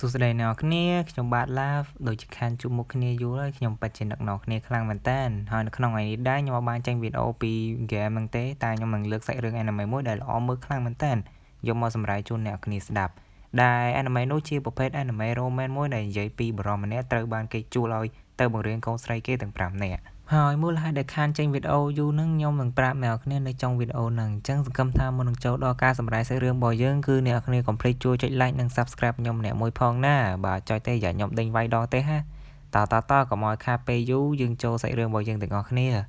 សួស្តីអ្នកគ្នាខ្ញុំបាទឡាវដូចជាខានជួបមុខគ្នាយូរហើយខ្ញុំពិតជានឹកអ្នកគ្នាខ្លាំងមែនតើហើយនៅក្នុងថ្ងៃនេះដែរខ្ញុំបានចេញវីដេអូពី game ហ្នឹងទេតែខ្ញុំនឹងលើកសាច់រឿង anime មួយដែលល្អមើលខ្លាំងមែនតើយកមកសម្រាយជូនអ្នកគ្នាស្ដាប់ដែល anime នោះជាប្រភេទ anime romance មួយដែលនិយាយពីបរិសម្នាក់ត្រូវបានគេជួលឲ្យទៅបង្រៀនកូនស្រីគេទាំង5នាក់ហើយមូលហេតុដែលខានចេញវីដេអូយូរហ្នឹងខ្ញុំនឹងប្រាប់អ្នកគ្នានៅចុងវីដេអូហ្នឹងអញ្ចឹងសង្ឃឹមថាមុននឹងចូលដល់ការសម្រាយសាច់រឿងរបស់យើងគឺអ្នកគ្នាកុំភ្លេចជួយចុច like និង subscribe ខ្ញុំម្នាក់មួយផងណាបាទចុចទេយ៉ាខ្ញុំដេញវាយដងទេហាតកុំឲ្យខាតពេលយូរយើងចូលសាច់រឿងរបស់យើងទាំងអស់គ្ន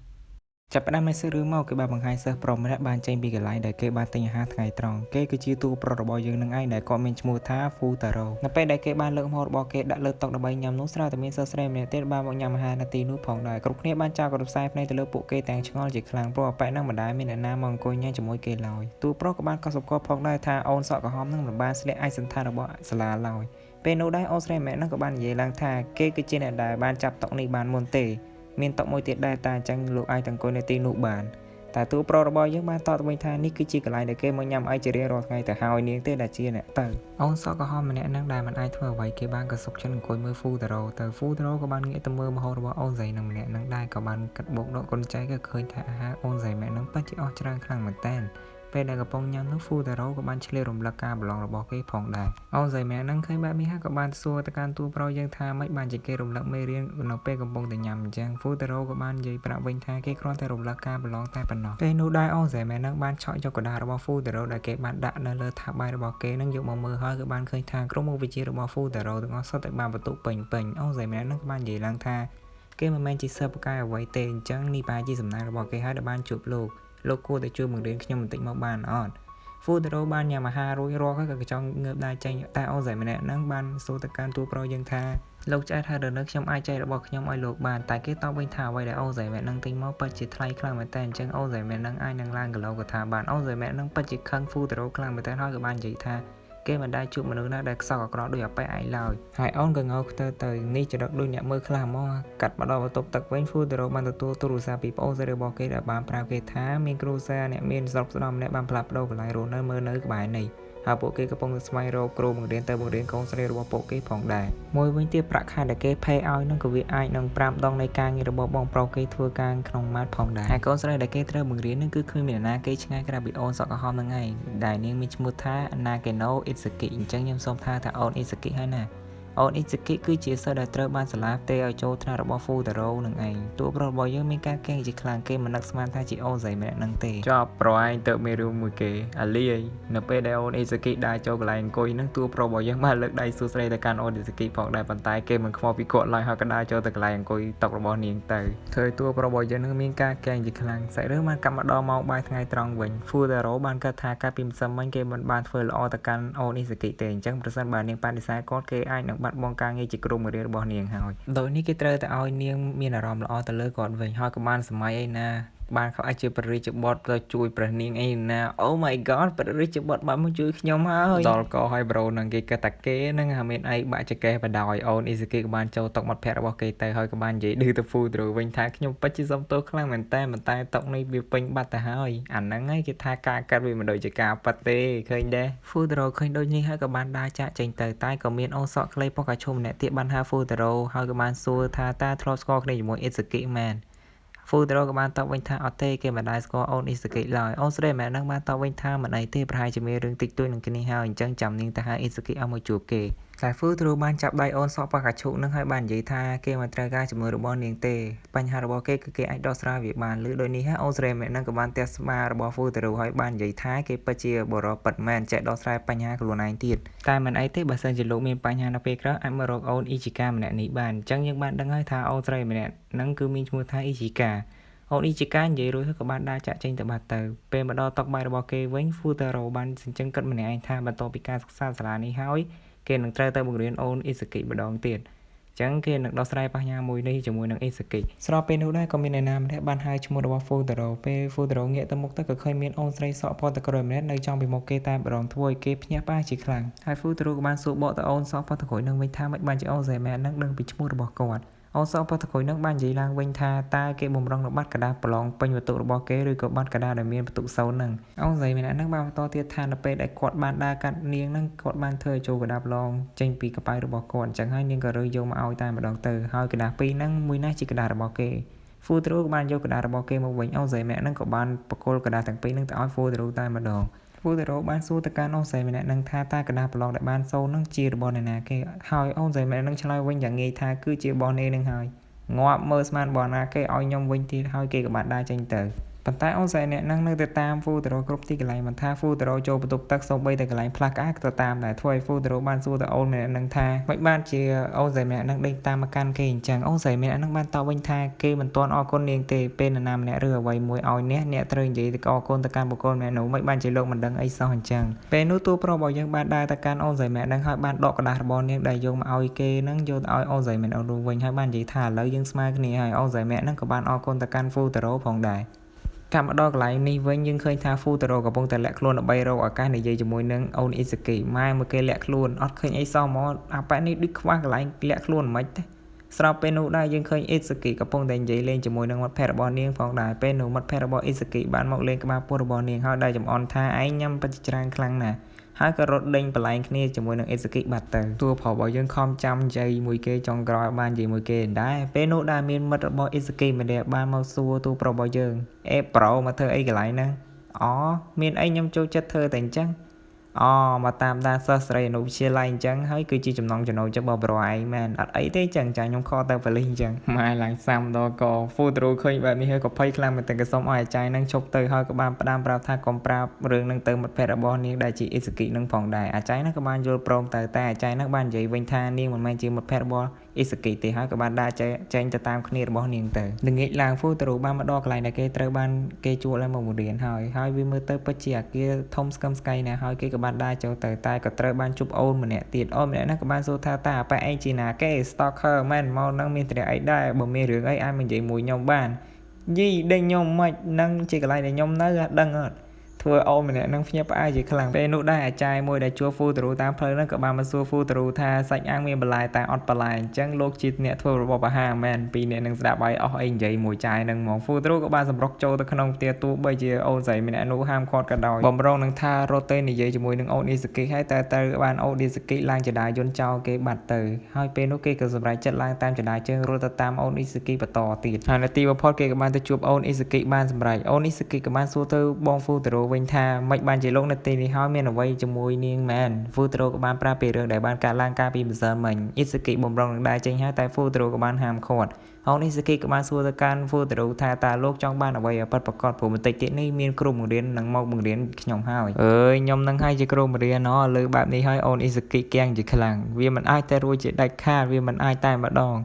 ាចាប់ផ្ដើមនៃសាច់រឿងមកគេបានបង្ហាញសិស្សប្រុសម្នាក់បានចេញពីកន្លែងដែលគេបានទិញអាហារថ្ងៃត្រង់គេគឺជាតួប្រុសរបស់យើងនឹងឯងដែលគាត់មានឈ្មោះថា Futaro នៅពេលដែលគេបានលើកម្ហូបរបស់គេដាក់លើតុដើម្បីញ៉ាំនោះស្រាប់តែមានសិស្សស្រីម្នាក់ទៀតបានមកញ៉ាំអាហារនៅទីនោះផងដែរគ្រប់គ្នាបានចោលកន្សែងភ្នែកទៅលើពួកគេទាំងឆ្ងល់ជាខ្លាំងព្រោះអប៉ែហ្នឹងមិនដែលមានអ្នកណាមកអង្គុយញ៉ាំជាមួយគេឡើយតួប្រុសក៏បានកត់សម្គាល់ផងដែរថាអូនសក់ក្រហមហ្នឹងមិនបានស្លៀកឯកសណ្ឋានរបស់សាលាឡើយពេលនោះដែរអូនស្រីម្នាក់ហ្នឹងក៏បាននិយាយឡើងថាគេគឺជាអ្នកដែលបានចាប់តុនេះបានមុនទេមានតុមួយទៀតដែរតែអញ្ចឹងលោកអាចអង្គុយនៅទីនោះបានតែតួប្រុសរបស់យើងបានតបទៅវិញថានេះគឺជាកន្លែងដែលគេមកញ៉ាំអីជារៀងរាល់ថ្ងៃទៅហើយនាងទេដែលជាអ្នកទៅអូនសក់ក្រហមម្នាក់ហ្នឹងដែលមិនអាចធ្វើអ្វីគេបានក៏សុកចិត្តអង្គុយមើល Futaro ទៅ Futaro ក៏បានងាកទៅមើលម្ហូបរបស់អូនស្រីនឹងម្នាក់ហ្នឹងដែរក៏បានកាត់បោកដកកូនចៃក៏ឃើញថាអាហារអូនស្រីម្នាក់ហ្នឹងពិតជាអស់ច្រើនខ្លាំងមែនតើពេលដែលកំពុងញ៉ាំនោះ Futaro ក៏បានឆ្លៀតរំលឹកការប្រឡងរបស់គេផងដែរអូនស្រីម្នាក់ហ្នឹងឃើញបែបនេះហើយក៏បានសួរទៅកាន់តួប្រុសយើងថាមិនបានជាគេរំលឹកមេរៀននៅពេលកំពុងតែញ៉ាំអញ្ចឹង Futaro ក៏បាននិយាយប្រាប់វិញថាគេគ្រាន់តែរំលឹកការប្រឡងតែប៉ុណ្ណោះពេលនោះដែរអូនស្រីម្នាក់ហ្នឹងបានឆក់យកកណ្ដាលរបស់ Futaro ដែលគេបានដាក់នៅលើថាសបាយរបស់គេហ្នឹងយកមកមើលហើយក៏បានឃើញថាក្រុមមុខវិជ្ជារបស់ Futaro ទាំងអស់សុទ្ធតែបានបន្ទុកពេញអូនស្រីម្នាក់ហ្នឹងក៏បាននិយាយឡើងថាគេមិនមែនជាសិស្សពូកែអ្វីទេអញ្ចឹងនេះប្រហែលជាសំណាងរបស់គេហើយដែលបានជួបលោកគួរតែជួយបង្រៀនខ្ញុំបន្តិចមកបានអត់Futaro បានញ៉ាំអាហាររួចរាល់ហើយក៏ចង់ងើបដៃចេញតែអូនស្រីម្នាក់ហ្នឹងបានសួរទៅកាន់តួប្រុសយើងថាលោកឆ្អែតហើយនៅខ្ញុំអាចចែករបស់ខ្ញុំឲ្យលោកបានតែគេតបវិញថាអ្វីដែលអូនស្រីម្នាក់ហ្នឹងទិញមកពិតជាថ្លៃខ្លាំងមែនតើអញ្ចឹងអូនស្រីម្នាក់ហ្នឹងអាចនឹងឡើងគីឡូក៏ថាបានអូនស្រីម្នាក់ហ្នឹងពិតជាខឹង Futaro ខ្លាំងមែនតើហើយក៏បាននិយាយថាគេមិនដែលជួបមនុស្សណាដែលខ្សោះអាក្រក់ដូចអាប៉ែឯងឡើយហើយអូនក៏ងើខ្ទើទៅនេះចរិតដូចអ្នកមើលខ្លះហ្មងកាត់មកដល់បន្ទប់ទឹកវិញ Futaro បានទទួលទូរស័ព្ទពីប្អូនស្រីរបស់គេដែលបានប្រាប់គេថាមានគ្រូសាអ្នកមានស្រុកស្ដំម្នាក់បានផ្លាស់ប្ដូរកន្លែងរស់នៅមើលនៅក្បែរនេះហើយពួកគេកំពុងតែស្វែងរកគ្រូបង្រៀនទៅបង្រៀនកូនស្រីរបស់ពួកគេផងដែរមួយវិញទៀតប្រាក់ខែដែលគេផេឲ្យនឹងក៏វាអាចនឹង5ដងនៃការងាររបស់បងប្រុសគេធ្វើការក្នុងម៉ាតផងដែរហើយកូនស្រីដែលគេត្រូវបង្រៀននឹងគឺគ្មានមានណាគេឆ្ងាយក្រៅពីអូនសក់ក្រហមនឹងឯងដែលនាងមានឈ្មោះថា Nagano Itsuki អញ្ចឹងខ្ញុំសូមថាអូន Itsuki ហើយណាអូន Itsuki គឺជាសិស្សដែលត្រូវបានសាលាផ្ទេរឲ្យចូលថ្នាក់របស់ Futaro នឹងឯងតួប្រុសរបស់យើងមានការកេងជាខ្លាំងគេមិននឹកស្មានថាជាអូនស្រីម្នាក់នឹងទេចប់ប្រឯងទៅមេរៀនមួយគេអាលីអីនៅពេលដែលអូន Itsuki ដើរចូលកន្លែងអង្គុយនឹងតួប្រុសរបស់យើងបានលើកដៃសួរស្ដីទៅកាន់អូន Itsuki ផងដែរប៉ុន្តែគេមិនខ្វល់ពីគាត់ឡើយហើយក៏ដើរចូលទៅកន្លែងអង្គុយតុរបស់នាងទៅធ្វើឲ្យតួប្រុសរបស់យើងនឹងមានការកេងជាខ្លាំងសាច់រឿងបានកាប់មកដល់ម៉ោងបាយថ្ងៃត្រង់វិញ Futaro បានគិតថាកាលពីម្សិលមិញគេមិនបានធ្វើល្អទៅកាន់អូន Itsuki ទេអញ្ចឹងប្រសិនបើនាងបដិសេធគាត់គេអាចនឹងបាត់បង់ការងារជាគ្រូបង្រៀនរបស់នាងហើយដោយនេះគេត្រូវតែឲ្យនាងមានអារម្មណ៍ល្អទៅលើគាត់វិញហើយក៏បានសម័យឯណាបានเขาអាចជាព្រះរាជបុត្រទៅជួយព្រះនាងឯណា Oh my god ព្រះរាជបុត្របានមកជួយខ្ញុំហើយដល់ក៏ឲ្យប្រូនឹងគេគិតថាគេនឹងមានឯកបាក់ចកេះបដ ாய் អូន Itsuki ក៏បានចូលតុមាត់ភ័ក្ររបស់គេទៅហើយក៏បាននិយាយឌឺទៅ Futaro វិញថាខ្ញុំពិតជាសុំទោសខ្លាំងមែនតែតុនេះវាពេញបាត់ទៅហើយអាហ្នឹងឯងគេថាការកាត់វាមិនដូចជាការប៉ັດទេឃើញដែរ Futaro ឃើញដូចនេះហើយក៏បានដើរចាកចេញទៅតែក៏មានអូនសក់ខ្លីប៉ុកកាឈុំម្នាក់ទៀតបានហៅ Futaro ហើយក៏បានសួរថាតើធ្លាប់ស្គាល់គ្នាជាមួយ Itsuki មែនFutaro ក៏បានតបវិញថាអត់ទេគេមិនដែលស្គាល់អូន Itsuki ឡើយអូនស្រីម្នាក់ហ្នឹងបានតបវិញថាមិនអីទេប្រហែលជាមានរឿងតិចតួចនឹងគ្នាហើយអញ្ចឹងចាំនាងទៅហៅ Itsuki ឲ្យមកជួបគេតែ Futaro បានចាប់ដៃអូនសក់ប៉ះកាឈូនឹងហើយបាននិយាយថាគេមិនត្រូវការជំនួយរបស់នាងទេបញ្ហារបស់គេគឺគេអាចដោះស្រាយវាបានឬដូចនេះហើយអូនស្រីម្នាក់ហ្នឹងក៏បានទះស្មារបស់ Futaro ហើយបាននិយាយថាគេពិតជាបរិបពិតមែនចេះដោះស្រាយបញ្ហាខ្លួនឯងទៀតតែមិនអីទេបើសិនជាលោកមានបញ្ហានៅពេលក្រោយអាចមករកអូន Ichika ម្នាក់នេះបានអញ្ចឹងយើងបានដឹងហើយថាអូនស្រីម្នាក់ហ្នឹងគឺមានឈ្មោះថា Ichikaអូន Ichika និយាយរួចហើយក៏បានដើរចាក់ចេញទៅបាត់ទៅពេលមកដល់តុបាយរបស់គេវិញ Futaro បានសញ្ជឹងគិតម្នាក់ឯងថាបន្ទាប់ពីការសិក្សាសាលានេះហើយគេនឹងត្រូវទៅបង្រៀនអូន Itsuki ម្ដងទៀតចឹងគេនឹងដោះស្រាយបញ្ហាមួយនេះជាមួយនឹង Itsuki ស្របពេលនោះដែរក៏មានអ្នកណាម្នាក់បានហៅឈ្មោះរបស់ Futaro ពេល Futaro ងាកទៅមុខទៅក៏ឃើញមានអូនស្រីសក់ពណ៌ទឹកក្រូចម្នាក់នៅចំពីមុខគេតែម្ដងធ្វើឲ្យគេភ្ញាក់ផ្អើលជាខ្លាំងហើយ Futaro ក៏បានសួរបកទៅអូនសក់ពណ៌ទឹកក្រូចនឹងវិញថាមិនបានជាអូនស្រីម្នាក់នឹងដឹងពីឈ្មោះរបស់គាត់ អូនសក់ប៉តក្រួយនឹងបាននិយាយឡើងវិញថាតើគេបំរុងរបស់កដាប្រឡងពេញបន្ទុករបស់គេឬក៏បាត់កដាដែលមានបន្ទុក0ហ្នឹងអូនស្រីម្នាក់ហ្នឹងបានបន្តទៀតថានៅពេលដែលគាត់បានដើរកាត់នាងហ្នឹងគាត់បានធ្វើឲ្យចូលកដាប្រឡងចេញពីកប៉ៅរបស់គាត់អញ្ចឹងហើយនាងក៏រើសយកមកឲ្យតែម្ដងទៅហើយកដា2ហ្នឹងមួយណាជាកដារបស់គេFuturo ក៏បានយកកដារបស់គេមកវិញអូនស្រីម្នាក់ហ្នឹងក៏បានបកគលកដាទាំងពីរហ្នឹងទៅឲ្យ Futuro តែម្ដងFuturo បានសួរទៅកាន់អូនស្រីម្នាក់ហ្នឹងថាតើកដាប្រឡងដែលបានសូនហ្នឹងជារបស់អ្នកណាគេហើយអូនស្រីម្នាក់ហ្នឹងឆ្លើយវិញយ៉ាងងាយថាគឺជារបស់នាងហ្នឹងហើយងាប់មើលស្មានរបស់ណាគេឲ្យខ្ញុំវិញទៀតហើយគេក៏បានដើរចេញទៅប៉ុន្តែអូនស្រីអ្នកហ្នឹងនៅតែតាម Futuro គ្រប់ទីកន្លែងមិនថា Futuro ចូលបន្ទប់ទឹកសូម្បីតែកន្លែងផ្លាស់ក្អាកក៏តាមដែរធ្វើឲ្យ Futuro បានសួរទៅអូនម្នាក់ហ្នឹងថាមិនបានជាអូនស្រីម្នាក់ហ្នឹងដេញតាមមកកាន់គេអញ្ចឹងអូនស្រីម្នាក់ហ្នឹងបានតបវិញថាគេមិនទាន់អរគុណនាងទេពេលនរណាម្នាក់ឬអ្វីមួយឲ្យអ្នកត្រូវនិយាយទៅអរគុណទៅកាន់បុគ្គលម្នាក់នោះមិនបានជាលោកមិនដឹងអីសោះអញ្ចឹងពេលនោះតួប្រុសរបស់យើងបានដើរទៅកាន់អូនស្រីម្នាក់ហ្នឹងហើយបានដកกระดาษរបស់នាងដែលយកមកឲ្យគេហ្នឹងយកទៅឲ្យអូនស្រីម្នាក់នោះវិញហើយបាននិយាយថាឥឡូវយើងស្មើគ្នាហើយអូនស្រីម្នាក់ហ្នឹងក៏បានអរគុណទៅកាន់ Futuro ផងដែរកាប់មកដល់កន្លែងនេះវិញយើងឃើញថា Futuro កំពុងតែលាក់ខ្លួនដើម្បីរកឱកាសនិយាយជាមួយនឹងអូន Izaki ម៉ែមកគេលាក់ខ្លួនអត់ឃើញអីសោះហ្មងអាប៉ែនេះដូចខ្វះកន្លែងលាក់ខ្លួនមិនទេស្របពេលនោះដែរយើងឃើញ Izaki កំពុងតែនិយាយលេងជាមួយនឹងមិត្តភក្តិរបស់នាងផងដែរពេលនោះមិត្តភក្តិរបស់ Izaki បានមកលេងក្បាលពោះរបស់នាងហើយដែលចំអន់ថាឯងញ៉ាំបច្ចច្រើនខ្លាំងណាស់ហើយក៏រត់ដេញបលែងគ្នាជាមួយនឹង Izaki បាត់ទៅតួប្រុសរបស់យើងខំចាំនិយាយមួយគេចុងក្រោយបាននិយាយមួយគេដែរពេលនោះដែរមានមិត្តរបស់ Izaki ម្នាក់បានមកសួរតួប្រុសរបស់យើងប្រូមកធ្វើអីកន្លែងហ្នឹងមានអីខ្ញុំចូលចិត្តធ្វើតែអញ្ចឹងមកតាមដានសិស្សស្រីអនុវិទ្យាល័យអញ្ចឹងហើយគឺជាចំណងចំណូលចិត្តរបស់ប្រុសឯងមែនអត់អីទេចឹងចាខ្ញុំខកទៅប៉ូលីសអញ្ចឹងម៉ែឡើងសាំដល់ក៏ Futuro ឃើញបែបនេះហើយក៏ភ័យខ្លាំងមែនតែក៏សុំឲ្យអាចារ្យនឹងឈប់ទៅហើយក៏បានផ្ដាំប្រាប់ថាកុំប្រាប់រឿងនឹងទៅមិត្តភក្តិរបស់នាងដែលជា Izaki នឹងផងដែរអាចារ្យនឹងក៏បានយល់ព្រមទៅតែអាចារ្យនឹងបាននិយាយវិញថានាងមិនមែនជាមិត្តភក្តិរបស់ Izaki ទេហើយក៏បានដើរចេញទៅតាមគ្នារបស់នាងទៅល្ងាចឡើង Futuro បានមកដល់កន្លែងដែលគេត្រូវបានគេជួលឲ្យមកបង្រៀនហើយវាមើលទៅពិតជាអាគារធំស្កឹមស្កៃណាស់ហើយគេក៏បានដើរចូលទៅតែក៏ត្រូវបានជួបអូនម្នាក់ទៀតអូនម្នាក់ហ្នឹងក៏បានសួរថាតើអាប៉ែឯងជាណាគេ Stalker មែនមកនឹងមានត្រីអីដែរបើមានរឿងអីអាចមកនិយាយមួយខ្ញុំបានយីដេញខ្ញុំមិននឹងជាកន្លែងដែលខ្ញុំនៅដឹងអត់ធ្វើអូនម្នាក់នឹងភ្ញាក់ផ្អើលជាខ្លាំងពេលនោះដែរអាចារ្យមួយដែលជួប Futuro តាមផ្លូវហ្នឹងក៏បានមកសួរ Futuro ថាសាច់អាំងមានបន្លែតែអត់បន្លែអញ្ចឹងលោកជាអ្នកធ្វើរបបអាហារមែនពីរអ្នកនឹងស្ដាប់ឲ្យអស់អីនិយាយមួយចាយហ្នឹងហ្មង Futuro ក៏បានសម្រុកចូលទៅក្នុងផ្ទះទោះបីជាអូនស្រីម្នាក់នោះហាមឃាត់ក៏ដោយបំរុងនឹងថារត់ទៅនិយាយជាមួយនឹងអូន Izaki ហើយតែបានអូន Izaki ឡើងចដាយន្តចោលគេបាត់ទៅហើយពេលនោះគេក៏សម្រេចចិត្តឡើងតាមចដាជើងរត់ទៅតាមអូន Izaki បន្តទៀតហើយនៅទីបំផុតគេក៏បានទៅជួបអូន Izaki បានសម្រេចអូន Izaki ក៏បានសួរទៅបង Futuro វិញថាមិនបានជាលោកនៅទីនេះហើយមានអ្វីជាមួយនាងមែន Futuro ក៏បានប្រាប់ពីរឿងដែលបានកើតឡើងកាលពីម្សិលមិញ Izaki បំរុងនឹងដែរចេញហើយតែ Futuro ក៏បានហាមឃាត់អូន Izaki ក៏បានសួរទៅកាន់ Futuro ថាតើលោកចង់បានអ្វីឲ្យប៉ັດប្រកបព្រោះបន្តិចទៀតនេះមានគ្រូបង្រៀននឹងមកបង្រៀនខ្ញុំហើយខ្ញុំនឹងហើយជាគ្រូបង្រៀនលើបែបនេះហើយអូន Izaki គាំងជាខ្លាំងវាមិនអាចតែរួចជាដាច់ខាតវាមិនអាចតែម្ដង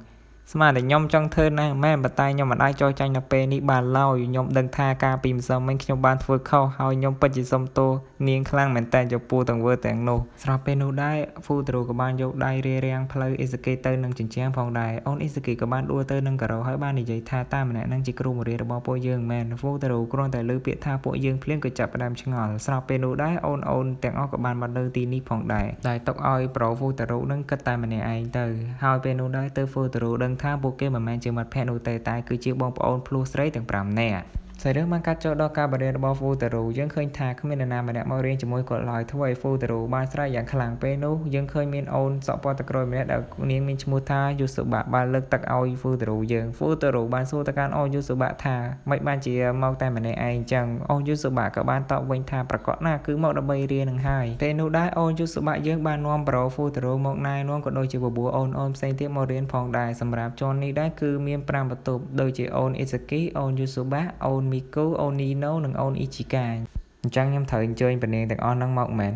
ស្មានតែខ្ញុំចង់ធ្វើណាស់មែនប៉ុន្តែខ្ញុំមិនអាចចោលចាញ់នៅពេលនេះបានឡើយខ្ញុំដឹងថាកាលពីម្សិលមិញខ្ញុំបានធ្វើខុសហើយខ្ញុំពិតជាសុំទោសនាងខ្លាំងមែនតែចំពោះទាំងវើទាំងនោះស្រាប់ពេលនោះដែរ Futuro ក៏បានយកដៃរារាំងផ្លូវ Izaki ទៅនឹងជញ្ជាំងផងដែរអូន Izaki ក៏បានដួលទៅនឹងការ៉ូហើយបាននិយាយថាតាម្នាក់នឹងជាគ្រូបង្រៀនរបស់ពួកយើងមែន Futuro គ្រាន់តែលើពាក្យថាពួកយើងភ្លាមក៏ចាប់ផ្ដើមឆ្ងល់ស្រាប់ពេលនោះដែរអូនទាំងអស់ក៏បានមកនៅទីនេះផងដែរដែលទុកឲ្យប្រូ Futuro នឹងគិតតែម្នាក់ឯងទៅហើយពេលនោះដែរទៅ Futuro ដឹងថាពួកគេមិនមែនជាមិត្តភក្តិនោះទេតែគឺជាបងប្អូនភ្លោះស្រីទាំង5នាក់សាច់រឿងបានកាត់ចូលដល់ការបរៀនរបស់ Futuro យើងឃើញថាគ្មាននរណាម្នាក់មករៀនជាមួយគាត់ឡើយធ្វើឲ្យ Futuro បានស្រែកយ៉ាងខ្លាំងពេលនោះយើងឃើញមានអូនសក់ពណ៌ទឹកក្រូចម្នាក់ដែលនាងមានឈ្មោះថា Yusuba បានលើកទឹកឲ្យ Futuro យើង Futuro បានសួរទៅកាន់អូន Yusuba ថាមិនបានជាមកតែម្នាក់ឯងអញ្ចឹងអូន Yusuba ក៏បានតបវិញថាប្រកបណាស់គឺមកដើម្បីរៀននឹងហើយពេលនោះដែរអូន Yusuba យើងបាននាំប្រូ Futuro មកណែនាំក៏ដូចជាបបួលអូនផ្សេងទៀតមករៀនផងដែរសម្រាប់ជាន់នេះដែរគឺមាន5បន្ទប់ដូចជាអូន Izaki អូន Yusuba អូន Miku អូន Nino និងអូន Ichika អញ្ចឹងខ្ញុំត្រូវអញ្ជើញប៉នាងទាំងអស់ហ្នឹងមកមែន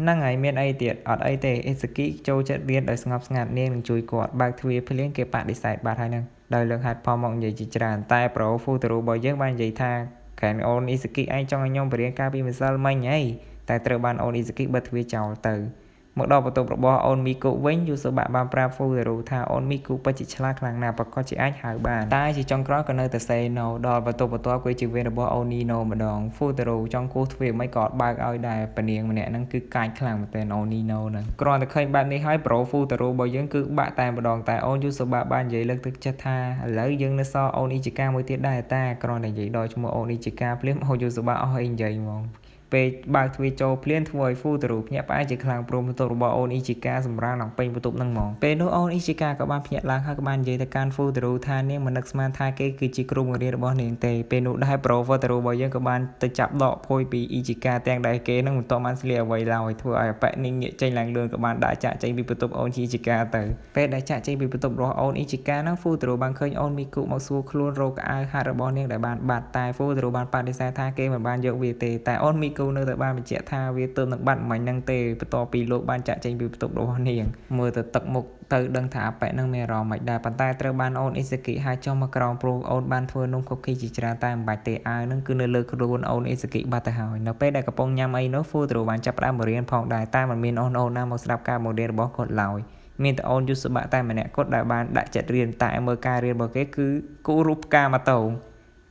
ហ្នឹងហើយមានអីទៀតអត់អីទេ Izaki ចូលចិត្តរៀនដោយស្ងប់ស្ងាត់នាងនឹងជួយគាត់បើកទ្វារភ្លាមគេបដិសេធបាត់ហើយហ្នឹងដោយលើកហេតុផលមកនិយាយជាច្រើនតែប្រូ Futuro របស់យើងបាននិយាយថាខាងអូន Izaki ឯងចង់ឲ្យខ្ញុំបរៀនកាលពីម្សិលមិញហីតែត្រូវបានអូន Izaki បិទទ្វារចោលទៅ មកដល់បន្ទប់របស់អូនមីគូវិញយូសូបាបានប្រាប់ហ្វូតារូថាអូនមីគូពិតជាឆ្លាតខ្លាំងណាស់ប្រកាសជាអាចហៅបានតែជាចុងក្រោយក៏នៅតែ say no ដល់បន្ទប់បន្ទាប់គឺជីវិតរបស់អូនីណូម្ដងហ្វូតារូចង់គោះទ្វារមិនក៏អត់បើកឲ្យដែរប៉នាងម្នាក់ហ្នឹងគឺកាចខ្លាំងមែនទែនអូនីណូហ្នឹងគ្រាន់តែឃើញបែបនេះហើយប្រូហ្វូតារូរបស់យើងគឺបាក់តែម្ដងតែអូនយូសូបាបាននិយាយលើកទឹកចិត្តថាឥឡូវយើងនៅសល់អូនអ៊ីជីកាមួយទៀតដែរតាគ្រាន់តែនិយាយដល់ឈ្មោះអូនអ៊ីជីកាភ្លាមអូនយូសូបាអស់អីនិយាយហ្មងពេលបើកទ្វារចូលភ្លាមធ្វើឲ្យហ្វូតារូភ្ញាក់ផ្អើលជាខ្លាំងព្រមបន្ទប់របស់អូនអ៊ីជីកាសម្រាប់ឡើងពេញបន្ទប់ហ្នឹងហ្មងពេលនោះអូនអ៊ីជីកាក៏បានភ្ញាក់ឡើងហើយក៏បាននិយាយទៅកាន់ហ្វូតារូថានាងមិននឹកស្មានថាគេគឺជាគ្រូបង្រៀនរបស់នាងទេពេលនោះដែរប្រូហ្វូតារូរបស់យើងក៏បានទៅចាប់ដកភួយពីអ៊ីជីកាទាំងដែលគេហ្នឹងមិនទាន់បានស្លៀកអ្វីឡើយធ្វើឲ្យអប៉នាងងាកចេញឡើងលឿនក៏បានដាក់ចាក់ចេញពីបន្ទប់អូនអ៊ីជីកាទៅពេលដែលចាក់ចេញពីបន្ទប់របស់អូនអ៊ីជីកាហ្នឹងហ្វូតារូបានឃើញអូនមីគូមកសួរខ្លួនរកកៅអៅហាត់របស់នាងដែលបានបាត់តែហ្វូតារូបានបដិសេធថាគេមិនបានយកវាទេតែអូនមីគូនៅតែបានបញ្ជាក់ថាវាទើបនឹងបាត់មិញហ្នឹងទេបន្ទាប់ពីលោកបានចាក់ចេញពីបន្ទប់របស់នាងមើលទៅទឹកមុខទៅដឹងថាអប៉ែនឹងមានអារម្មណ៍មិនដែរប៉ុន្តែត្រូវបានអូនអ៊ីសាគីហៅចុះមកក្រោមព្រោះអូនបានធ្វើនំខុកគីជាច្រើនតែមិនបាច់ទេអាវនឹងគឺនៅលើខ្លួនអូនអ៊ីសាគីបាត់ទៅហើយនៅពេលដែលកំពុងញ៉ាំអីនោះហ្វូត្រូបានចាប់ផ្ដើមបង្រៀនផងដែរតែមិនមានអូនណាមកស្ដាប់ការបង្រៀនរបស់គាត់ឡើយមានតែអូនយូសូបាតែម្នាក់គាត់ដែលបានដាក់ចិត្តរៀនតែមើលការរៀនរបស់គេគឺគូរូបផ្កាម៉ូតូ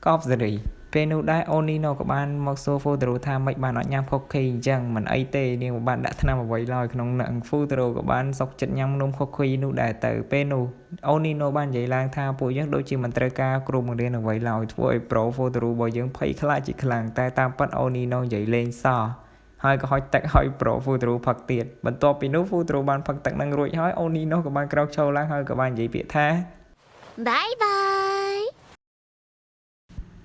កប់សេរីពេលនោះដែរអូននីណូក៏បានមកសួរហ្វូតារូថាមិនបានអត់ញ៉ាំខុកខីអញ្ចឹងមិនអីទេនាងមិនបានដាក់ថ្នាំអ្វីឡើយក្នុងនឹងហ្វូតារូក៏បានសុកចិត្តញ៉ាំនំខុកខីនោះដែរទៅពេលនោះអូននីណូបាននិយាយឡើងថាពួកយើងដូចជាមិនត្រូវការគ្រូបង្រៀនអ្វីឡើយធ្វើឲ្យប្រូហ្វូតារូរបស់យើងភ័យខ្លាចជាខ្លាំងតែតាមពិតអូននីណូនិយាយលេងសើចហើយក៏ហុចទឹកឲ្យប្រូហ្វូតារូផឹកទៀតបន្ទាប់ពីនោះហ្វូតារូបានផឹកទឹកនឹងរួចហើយអូននីណូក៏បានក្រោកឈរឡើងហើយក៏បាននិយាយពាក្យថាបាយបាយ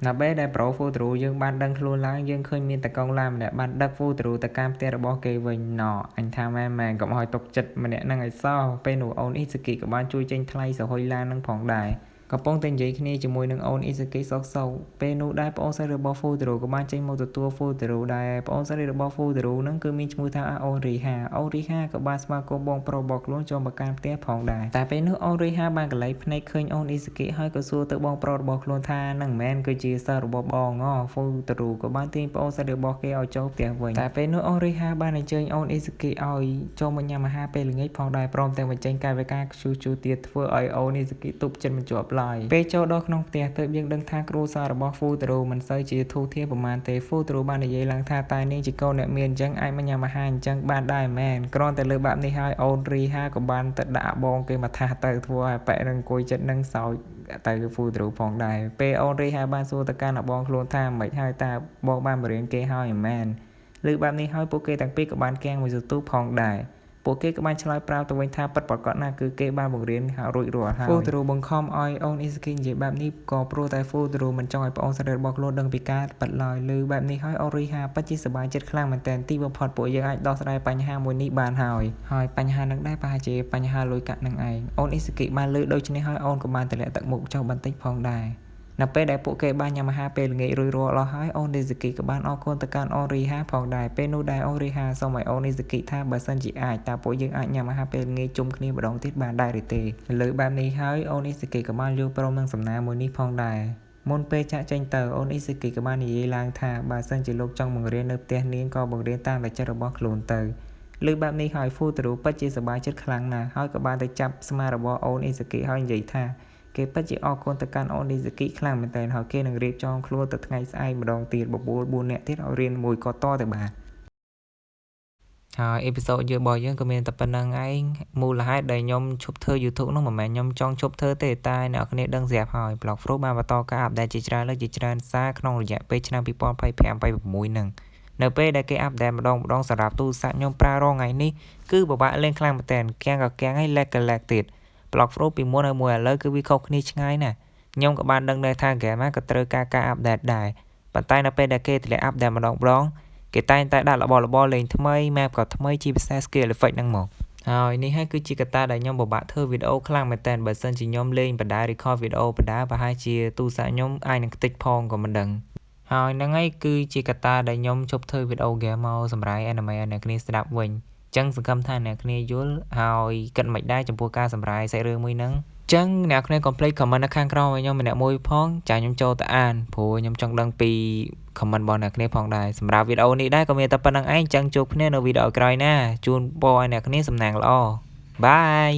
នៅពេលដែលប្រូហ្វូតារូយើងបានដឹងខ្លួនឡើងយើងឃើញមានតកងឡាម្នាក់បានដឹកហ្វូតារូទៅកាន់ផ្ទះរបស់គេវិញណអញថាម៉ែកុំឲ្យទុកចិត្តម្នាក់ហ្នឹងឲ្យសោះពេលនោះអូនអ៊ីសាគីក៏បានជួយចេញថ្លៃសហុយឡាននឹងផងដែរកំពុងតែនិយាយគ្នាជាមួយនឹងអូនអ៊ីសាគីសោកពេលនោះដែរប្អូនស្រីរបស់ហ្វូតារូក៏បានចេញមកទទួលហ្វូតារូដែរប្អូនស្រីរបស់ហ្វូតារូហ្នឹងគឺមានឈ្មោះថាអូនរីហាក៏បានស្វាគមន៍បងប្រុសរបស់ខ្លួនចូលមកកាន់ផ្ទះផងដែរតែពេលនោះអូនរីហាបានកន្លែងភ្នែកឃើញអូនអ៊ីសាគីហើយក៏សួរទៅបងប្រុសរបស់ខ្លួនថានឹងមិនមែនគឺជាសិស្សរបស់បងហ្វូតារូក៏បានទាញប្អូនស្រីរបស់គេឲ្យចូលផ្ទះវិញតែពេលនោះអូនរីហាបានអញ្ជើញអូនអ៊ីសាគីឲ្យចូលមកញ៉ាំអាហារពេលល្ងាចផងដែរព្រមទាំងបញ្ចេញកាយវិការខ្ជូរទៀតធ្វើឲ្យអូនអ៊ីសាគីទប់ចិត្តមិនជាប់ឡើយពេលចូលដល់ក្នុងផ្ទះទើបយើងដឹងថាគ្រួសាររបស់ហ្វូតារូមិនសូវជាធូរធារប្រហែលទេហ្វូតារូបាននិយាយឡើងថាតែនាងជាកូនអ្នកមានអញ្ចឹងអាចមកញ៉ាំអាហារអញ្ចឹងបានដែរមែនគ្រាន់តែលើបែបនេះហើយអូនរីហាក៏បានទៅដាក់បងគេមកថាទៅធ្វើឲ្យប៉ែនឹងអង្គុយចិត្តនឹងសោចទៅហ្វូតារូផងដែរពេលអូនរីហាបានសួរទៅកាន់បងខ្លួនថាមិនហើយតាបងបានបរៀនគេហើយមែនលើបែបនេះហើយពួកគេទាំងពីរក៏បានគាំងមួយសន្ទុះផងដែរពួកគេក៏បានឆ្លើយប្រាប់ទៅវិញថាពិតប្រាកដណាស់គឺគេបានបង្រៀនរួចរាល់ហើយហ្វូតារូបង្ខំឲ្យអូនអ៊ីសាគីនិយាយបែបនេះក៏ព្រោះតែហ្វូតារូមិនចង់ឲ្យប្អូនស្រីរបស់ខ្លួនដឹងពីការពិតឡើយលើបែបនេះហើយអូនរីហាពិតជាសប្បាយចិត្តខ្លាំងមែនទែនទីបំផុតពួកយើងអាចដោះស្រាយបញ្ហាមួយនេះបានហើយបញ្ហានឹងដែរប្រហែលជាបញ្ហាលុយកាក់នឹងឯងអូនអ៊ីសាគីបានលើដូច្នេះហើយអូនក៏បានទម្លាក់ទឹកមុខចុះបន្តិចផងដែរនៅពេលដែលពួកគេបានញ៉ាំអាហារពេលល្ងាចរួចរាល់អស់ហើយអូននីហ្សាគីក៏បានអរគុណទៅកាន់អូនរីហាផងដែរពេលនោះដែរអូនរីហាសូមឲ្យអូននីហ្សាគីថាបើសិនជាអាចតើពួកយើងអាចញ៉ាំអាហារពេលល្ងាចជុំគ្នាម្ដងទៀតបានដែរឬទេលើបែបនេះហើយអូននីហ្សាគីក៏បានយល់ព្រមនឹងសំណើមួយនេះផងដែរមុនពេលចាក់ចេញទៅអូនអ៊ីសាគីក៏បាននិយាយឡើងថាបើសិនជាលោកចង់បង្រៀននៅផ្ទះនាងក៏បង្រៀនតាមតែចិត្តរបស់ខ្លួនទៅលើបែបនេះហើយហ្វូតារូពិតជាសប្បាយចិត្តខ្លាំងណាស់ហើយក៏បានទៅចាប់ស្មារបស់អូនអ៊ីសាគីហើយនិយាយថាគេពិតជាអរគុណទៅកាន់អូននីហ្សាគីខ្លាំងមែនទែនហើយគេនឹងរៀបចំខ្លួនទៅថ្ងៃស្អែកម្ដងទៀតបបួល4នាក់ទៀតឲ្យរៀនមួយក៏តទៅបានហើយអេពីសូតរបស់យើងក៏មានតែប៉ុណ្្នឹងឯងមូលហេតុដែលខ្ញុំឈប់ធ្វើ YouTube នោះមិនមែនខ្ញុំចង់ឈប់ធ្វើទេតែអ្នកនរដឹងស្រាប់ហើយ Blog Fruit បានបន្តការអាប់ដេតជាច្រើនលើកជាច្រើនសារក្នុងរយៈពេលឆ្នាំ2025-26ហ្នឹងនៅពេលដែលគេអាប់ដេតម្ដងសម្រាប់ទូរស័ព្ទខ្ញុំប្រើរងថ្ងៃនេះគឺពិបាកលេងខ្លាំងមែនទែនគាំងក៏គាំងហើយលេកក៏លេកទៀតBlog Fruit ពីមុនឲ្យមួយឥឡូវគឺវាខុសគ្នាឆ្ងាយណាស់ខ្ញុំក៏បានដឹងដែរថា game ក៏ត្រូវការអាប់ដេតដែរប៉ុន្តែនៅពេលដែលគេតម្លាក់អាប់ដេតម្ដងគេតែងតែដាក់របស់លេងថ្មី map ក៏ថ្មីជាពិសេស skill effect ហ្នឹងមកហើយនេះហើយគឺជាកត្តាដែលខ្ញុំពិបាកធ្វើវីដេអូខ្លាំងមែនតើបើសិនជាខ្ញុំលេងបណ្ដា record វីដេអូបណ្ដាប្រហែលជាទូរស័ព្ទខ្ញុំអាចនឹងខ្ទេចផងក៏មិនដឹងហើយហ្នឹងហើយគឺជាកត្តាដែលខ្ញុំជប់ធ្វើវីដេអូ game មកសម្រាប់ anime ឲ្យអ្នកគ្នាស្ដាប់វិញចឹងសង្ឃឹមថាអ្នកគ្នាយល់ហើយគិតមិនដែរចំពោះការសម្រាយសាច់រឿងមួយហ្នឹង ចឹងអ្នកគ្នា complete comment នៅខាងក្រោមឲ្យខ្ញុំម្នាក់មួយផងចាខ្ញុំចូលទៅអានព្រោះខ្ញុំចង់ដឹងពី comment របស់អ្នកគ្នាផងដែរសម្រាប់វីដេអូនេះដែរក៏មានតែប៉ុណ្្នឹងឯងចឹងជួបគ្នានៅវីដេអូក្រោយណាជូនពរឲ្យអ្នកគ្នាសំណាងល្អបាយ